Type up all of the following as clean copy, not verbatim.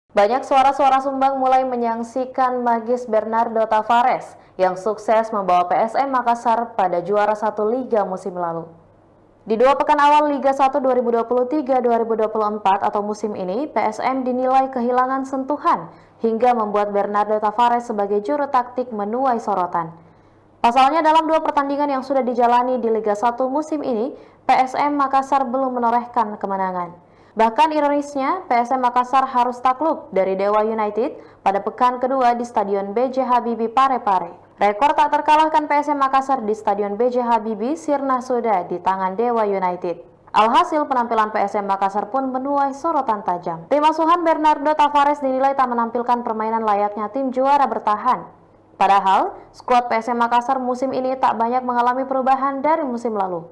Banyak suara-suara sumbang mulai menyaksikan magis Bernardo Tavares yang sukses membawa PSM Makassar pada juara 1 Liga musim lalu. Di 2 pekan awal Liga 1 2023-2024 atau musim ini, PSM dinilai kehilangan sentuhan hingga membuat Bernardo Tavares sebagai juru taktik menuai sorotan. Pasalnya dalam 2 pertandingan yang sudah dijalani di Liga 1 musim ini, PSM Makassar belum menorehkan kemenangan. Bahkan ironisnya, PSM Makassar harus takluk dari Dewa United pada pekan kedua di Stadion B.J. Habibie Parepare. Rekor tak terkalahkan PSM Makassar di Stadion B.J. Habibie sirna sudah di tangan Dewa United. Alhasil penampilan PSM Makassar pun menuai sorotan tajam. Tim asuhan Bernardo Tavares dinilai tak menampilkan permainan layaknya tim juara bertahan. Padahal, skuad PSM Makassar musim ini tak banyak mengalami perubahan dari musim lalu.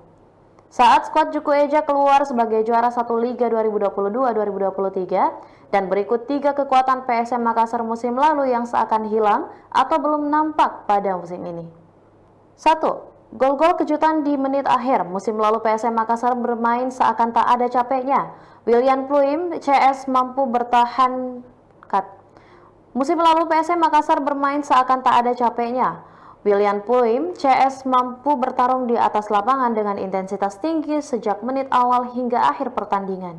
Saat skuad Juku Eja keluar sebagai juara 1 Liga 2022-2023 dan berikut 3 kekuatan PSM Makassar musim lalu yang seakan hilang atau belum nampak pada musim ini. 1. Gol-gol kejutan di menit akhir. Musim lalu PSM Makassar bermain seakan tak ada capeknya. William Pluim CS mampu bertahan. Musim lalu PSM Makassar bermain seakan tak ada capeknya. William Pluim CS mampu bertarung di atas lapangan dengan intensitas tinggi sejak menit awal hingga akhir pertandingan.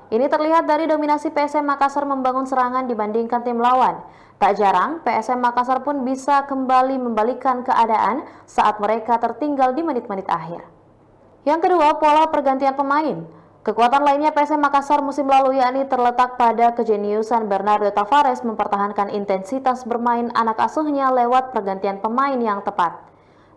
Ini terlihat dari dominasi PSM Makassar membangun serangan dibandingkan tim lawan. Tak jarang, PSM Makassar pun bisa kembali membalikkan keadaan saat mereka tertinggal di menit-menit akhir. Yang kedua, pola pergantian pemain. Kekuatan lainnya PSM Makassar musim lalu yakni terletak pada kejeniusan Bernardo Tavares mempertahankan intensitas bermain anak asuhnya lewat pergantian pemain yang tepat.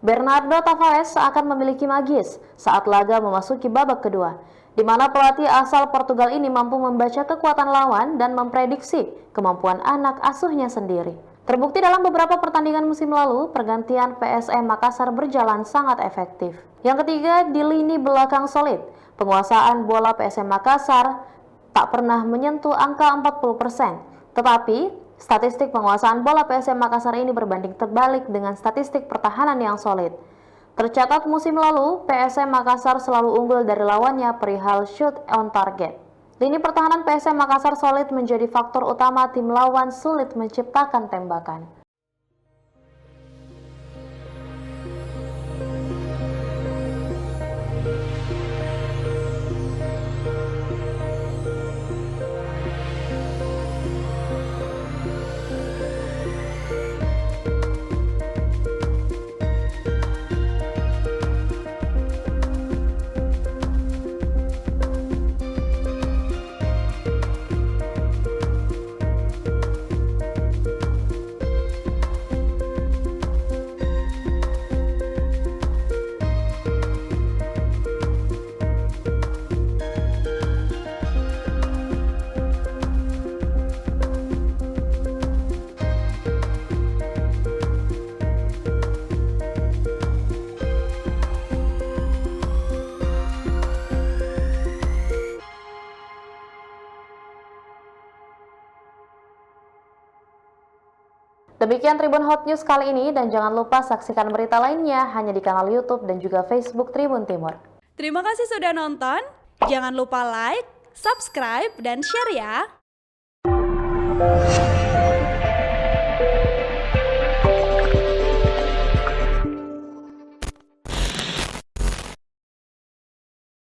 Bernardo Tavares seakan memiliki magis saat laga memasuki babak kedua, di mana pelatih asal Portugal ini mampu membaca kekuatan lawan dan memprediksi kemampuan anak asuhnya sendiri. Terbukti dalam beberapa pertandingan musim lalu, pergantian PSM Makassar berjalan sangat efektif. Yang ketiga, di lini belakang solid. Penguasaan bola PSM Makassar tak pernah menyentuh angka 40%. Tetapi, statistik penguasaan bola PSM Makassar ini berbanding terbalik dengan statistik pertahanan yang solid. Tercatat musim lalu, PSM Makassar selalu unggul dari lawannya perihal shoot on target. Lini pertahanan PSM Makassar solid menjadi faktor utama tim lawan sulit menciptakan tembakan. Demikian Tribun Hot News kali ini dan jangan lupa saksikan berita lainnya hanya di kanal YouTube dan juga Facebook Tribun Timur. Terima kasih sudah nonton. Jangan lupa like, subscribe, dan share ya.